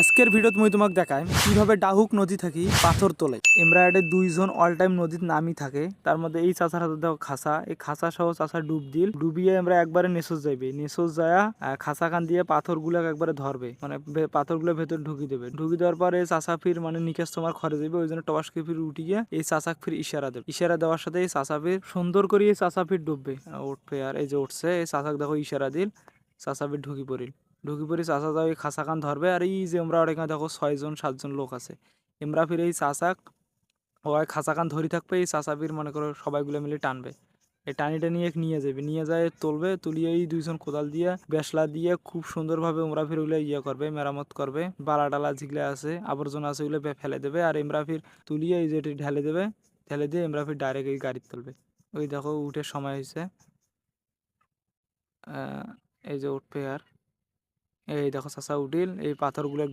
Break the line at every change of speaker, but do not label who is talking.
আজকের ভিডিওত মই তোমাক দেখাই কিভাবে ডাহুক নদী থাকি পাথর তোলে। এমরা এটা দুইজন অল টাইম নদীত নামি থাকে। তার মধ্যে এই চাচার হাতে দেখো খাসা, এই খাসা সহ চাচা ডুব দিল, ডুবিয়ে আমরা একবারে নেসোজ যাইবে, নেসোজ যায়া খাসা কান দিয়ে পাথর গুলা একবারে ধরবে, মানে পাথর গুলো ভেতর ঢুকি দেবে। ঢুকি দেওয়ার পরে চাচা ফির মানে নিকেশ তোমার খরে যাবে, ওই জন্য টবাসকে ফির উঠিয়ে এই চাচাক ফির ইশারা দেবে। ইশারা দেওয়ার সাথে এই চাচা ফির সুন্দর করে এই চাচা ফির ডুববে, উঠবে। আর এই যে উঠছে, এই চাচাক দেখো ইশারা দিল, চাচা ফির ঢুকি পড়িল। ঢুকি পড়ি চাচা যাও এই খাসা কান ধরবে। আর এই যে আমরা এখানে দেখো 6-7জন লোক আছে। এমরা ফির এই চাচাক ওই খাসা কান ধরি থাকবে, এই চাচা ফির মনে করো সবাইগুলো মিলে টানবে। এই টানিটা নিয়ে যাবে, নিয়ে যায় তুলবে, তুলিয়ে এই দুইজন কোদাল দিয়ে বেশলা দিয়ে খুব সুন্দরভাবে ওমরা ফির ওগুলো করবে, মেরামত করবে। বালা টালা যেগুলো আছে আবর্জনা আছে ওগুলো ফেলে দেবে। আর এমরা ফির তুলিয়ে এই যেটি ঢেলে দেবে, ঢেলে দিয়ে এমরা ফির ডাইরেক্ট এই গাড়ি তুলবে। ওই দেখো উঠে সময় হয়েছে, এই যে উঠবে। আর এই দেখো চাচা উঠিল, এই পাথরগুলো